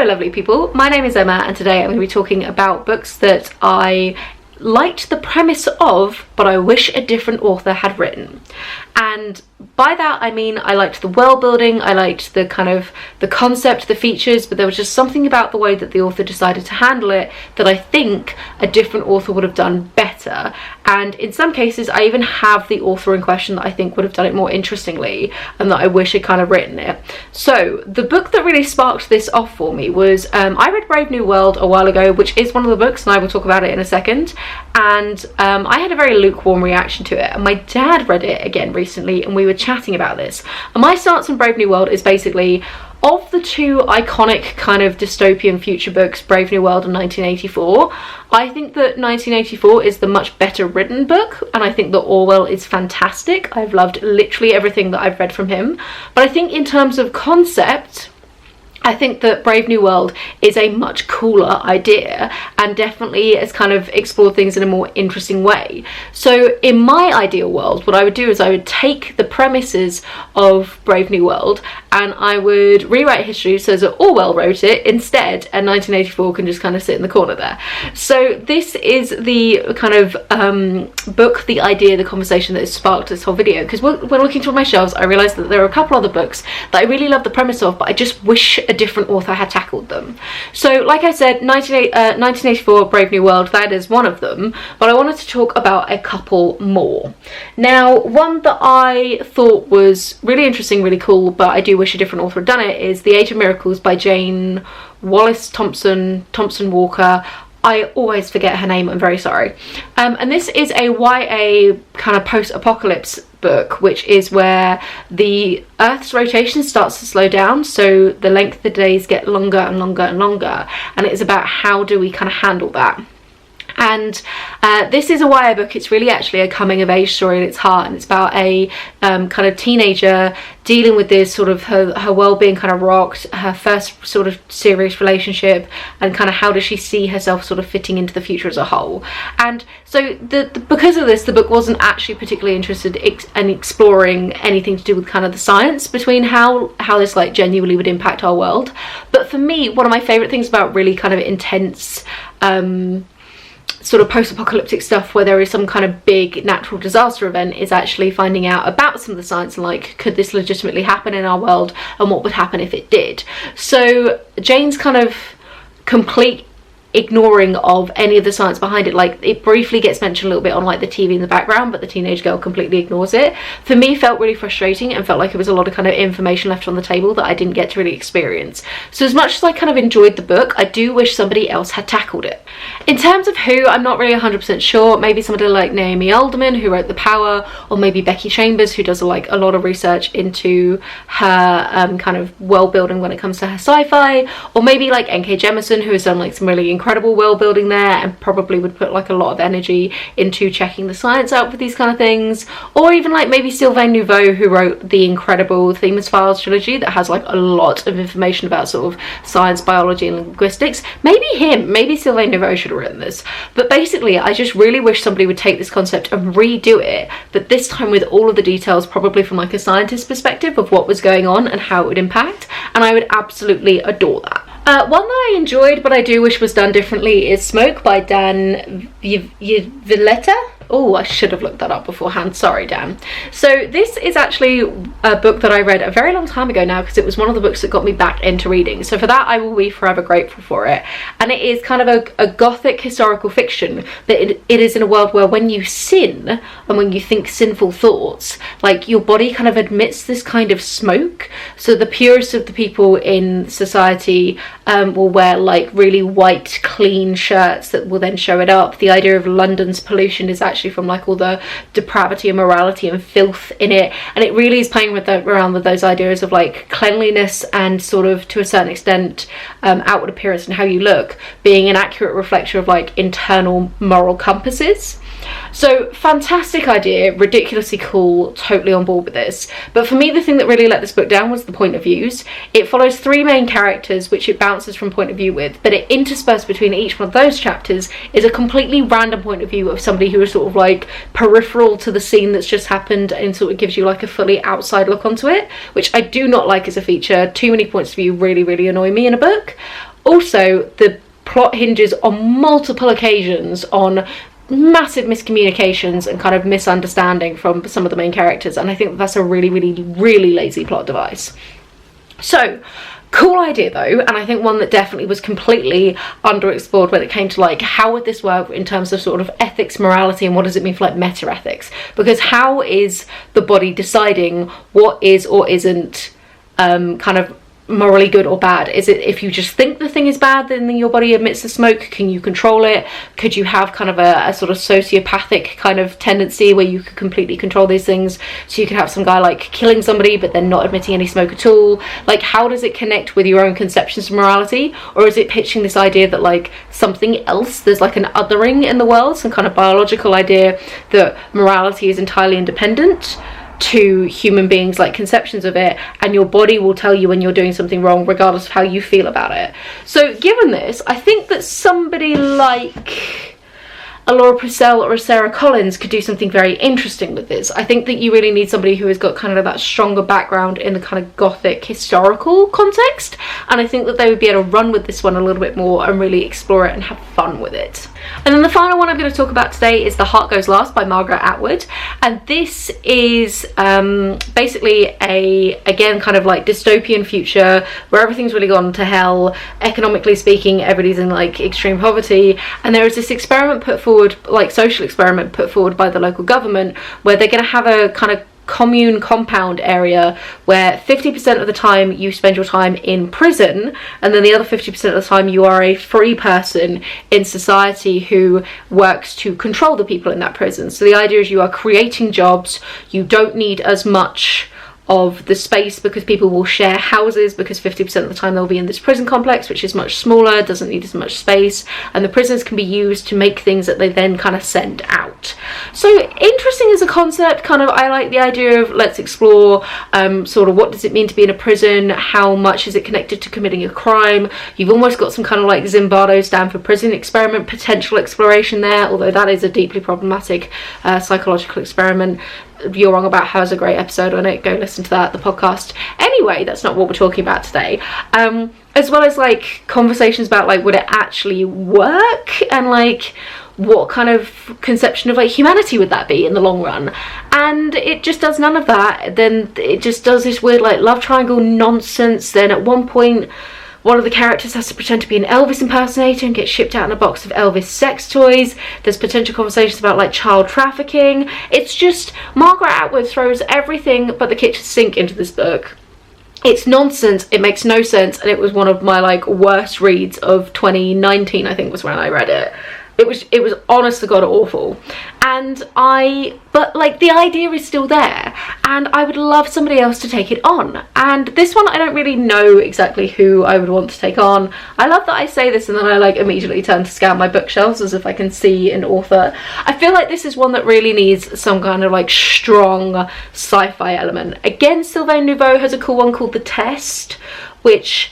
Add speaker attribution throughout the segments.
Speaker 1: lovely people, my name is Emma and today I'm going to be talking about books that I liked the premise of but I wish a different author had written. And by that I mean I liked the world building, I liked the kind of the concept, the features, but there was just something about the way that the author decided to handle it that I think a different author would have done better. And in some cases I even have the author in question that I think would have done it more interestingly and that I wish had kind of written it. So the book that really sparked this off for me was I read Brave New World a while ago, which is one of the books and I will talk about it in a second, and I had a very lukewarm reaction to it, and my dad read it again recently and we were chatting about this. And my stance on Brave New World is basically, of the two iconic kind of dystopian future books, Brave New World and 1984, I think that 1984 is the much better written book, and I think that Orwell is fantastic. I've loved literally everything that I've read from him. But I think in terms of concept, I think that Brave New World is a much cooler idea and definitely has kind of explored things in a more interesting way. So in my ideal world, what I would do is I would take the premises of Brave New World and I would rewrite history so that Orwell wrote it instead and 1984 can just kind of sit in the corner there. So this is the kind of book, the idea, the conversation that has sparked this whole video, because when looking through my shelves I realised that there are a couple other books that I really love the premise of, but I just wish a different author had tackled them. So like I said, 1984 Brave New World, that is one of them, but I wanted to talk about a couple more. Now, one that I thought was really interesting, really cool, but I do wish a different author had done it, is The Age of Miracles by Jane Wallace Thompson Walker. I always forget her name, I'm very sorry. And this is a YA kind of post-apocalypse book, which is where the Earth's rotation starts to slow down, so the length of the days get longer and longer and longer, and it is about how do we kind of handle that. And this is a YA book. It's really actually a coming of age story at its heart, and it's about a kind of teenager dealing with this sort of her well-being kind of rocked, her first sort of serious relationship, and kind of how does she see herself sort of fitting into the future as a whole. And so because of this, the book wasn't actually particularly interested in exploring anything to do with kind of the science between how this like genuinely would impact our world. But for me, one of my favorite things about really kind of intense sort of post-apocalyptic stuff where there is some kind of big natural disaster event is actually finding out about some of the science and like, could this legitimately happen in our world and what would happen if it did. So Jane's kind of complete ignoring of any of the science behind it, like it briefly gets mentioned a little bit on like the TV in the background, but the teenage girl completely ignores it, for me felt really frustrating and felt like it was a lot of kind of information left on the table that I didn't get to really experience. So as much as I kind of enjoyed the book, I do wish somebody else had tackled it. In terms of who, I'm not really 100% sure. Maybe somebody like Naomi Alderman, who wrote The Power, or maybe Becky Chambers, who does like a lot of research into her kind of world building when it comes to her sci-fi, or maybe like N.K. Jemisin, who has done like some really incredible world building there and probably would put like a lot of energy into checking the science out for these kind of things, or even like maybe Sylvain Nouveau, who wrote the incredible Themis Files trilogy that has like a lot of information about sort of science, biology and linguistics. Maybe Sylvain Nouveau should have written this. But basically I just really wish somebody would take this concept and redo it, but this time with all of the details probably from like a scientist's perspective of what was going on and how it would impact, and I would absolutely adore that. One that I enjoyed but I do wish was done differently is Smoke by Dan Vyleta. Oh, I should have looked that up beforehand. Sorry, Dan. So this is actually a book that I read a very long time ago now, because it was one of the books that got me back into reading. So for that, I will be forever grateful for it. And it is kind of a gothic historical fiction, but it is in a world where when you sin and when you think sinful thoughts, like your body kind of emits this kind of smoke. So the purest of the people in society will wear like really white, clean shirts that will then show it up. The idea of London's pollution is actually from like all the depravity and morality and filth in it, and it really is playing around with those ideas of like cleanliness and sort of to a certain extent outward appearance and how you look being an accurate reflection of like internal moral compasses. So fantastic idea, ridiculously cool, totally on board with this. But for me, the thing that really let this book down was the point of views. It follows three main characters which it bounces from point of view with, but it interspersed between each one of those chapters is a completely random point of view of somebody who is sort of like peripheral to the scene that's just happened and sort of gives you like a fully outside look onto it, which I do not like as a feature. Too many points of view really annoy me in a book. Also, the plot hinges on multiple occasions on massive miscommunications and kind of misunderstanding from some of the main characters, and I think that's a really, really, really lazy plot device. So, cool idea though, and I think one that definitely was completely underexplored when it came to like how would this work in terms of sort of ethics, morality, and what does it mean for like meta ethics, because how is the body deciding what is or isn't kind of morally good or bad? Is it if you just think the thing is bad, then your body emits the smoke? Can you control it? Could you have kind of a sort of sociopathic kind of tendency where you could completely control these things? So you could have some guy like killing somebody but then not emitting any smoke at all. Like, how does it connect with your own conceptions of morality? Or is it pitching this idea that like something else, there's like an othering in the world, some kind of biological idea that morality is entirely independent to human beings, like conceptions of it, and your body will tell you when you're doing something wrong regardless of how you feel about it? So given this, I think that somebody like a Laura Purcell or a Sarah Collins could do something very interesting with this. I think that you really need somebody who has got kind of that stronger background in the kind of gothic historical context, and I think that they would be able to run with this one a little bit more and really explore it and have fun with it. And then the final one I'm going to talk about today is The Heart Goes Last by Margaret Atwood, and this is basically again kind of like dystopian future where everything's really gone to hell, economically speaking. Everybody's in like extreme poverty, and there is this experiment put forward, like social experiment put forward by the local government, where they're going to have a kind of commune compound area where 50% of the time you spend your time in prison, and then the other 50% of the time you are a free person in society who works to control the people in that prison. So the idea is you are creating jobs, you don't need as much of the space because people will share houses, because 50% of the time they'll be in this prison complex, which is much smaller, doesn't need as much space, and the prisons can be used to make things that they then kind of send out. So interesting as a concept. Kind of, I like the idea of let's explore sort of what does it mean to be in a prison, how much is it connected to committing a crime. You've almost got some kind of like Zimbardo Stanford prison experiment potential exploration there, although that is a deeply problematic psychological experiment. You're Wrong About Her is a great episode on it, go listen to that, the podcast. Anyway, that's not what we're talking about today. As well as like conversations about like would it actually work, and like what kind of conception of like humanity would that be in the long run. And it just does none of that. Then it just does this weird like love triangle nonsense. Then at one point one of the characters has to pretend to be an Elvis impersonator and get shipped out in a box of Elvis sex toys. There's potential conversations about like child trafficking. It's just, Margaret Atwood throws everything but the kitchen sink into this book. It's nonsense, it makes no sense, and it was one of my like worst reads of 2019, I think was when I read it. It was honest to God awful. But like the idea is still there, and I would love somebody else to take it on. And this one, I don't really know exactly who I would want to take on. I love that I say this and then I like immediately turn to scan my bookshelves as if I can see an author. I feel like this is one that really needs some kind of like strong sci-fi element. Again, Sylvain Nouveau has a cool one called The Test, which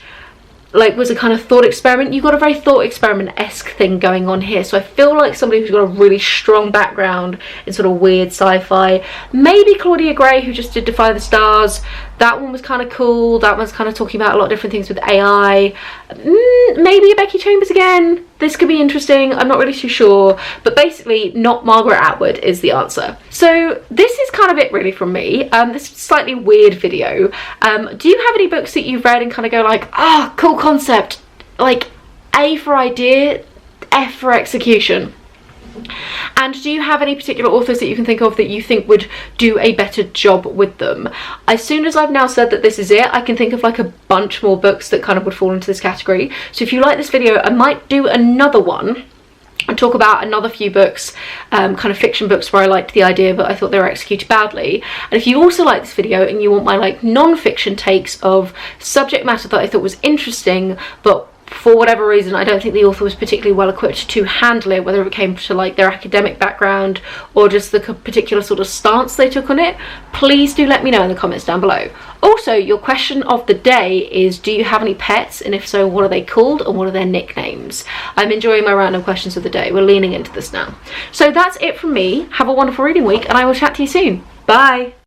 Speaker 1: like was a kind of thought experiment. You've got a very thought experiment-esque thing going on here, so I feel like somebody who's got a really strong background in sort of weird sci-fi. Maybe Claudia Gray, who just did Defy the Stars. That one was kind of cool. That one's kind of talking about a lot of different things with AI. Maybe a Becky Chambers again. This could be interesting. I'm not really too sure, but basically not Margaret Atwood is the answer. So this is kind of it really from me. This is a slightly weird video. Do you have any books that you've read and kind of go like, ah, cool concept, like A for idea, F for execution? And do you have any particular authors that you can think of that you think would do a better job with them? As soon as I've now said that this is it, I can think of like a bunch more books that kind of would fall into this category. So if you like this video, I might do another one and talk about another few books, kind of fiction books where I liked the idea but I thought they were executed badly. And if you also like this video and you want my like non-fiction takes of subject matter that I thought was interesting but for whatever reason I don't think the author was particularly well equipped to handle it, whether it came to like their academic background or just the particular sort of stance they took on it, please do let me know in the comments down below. Also, your question of the day is, do you have any pets, and if so, what are they called and what are their nicknames? I'm enjoying my random questions of the day. We're leaning into this now. So that's it from me. Have a wonderful reading week and I will chat to you soon. Bye.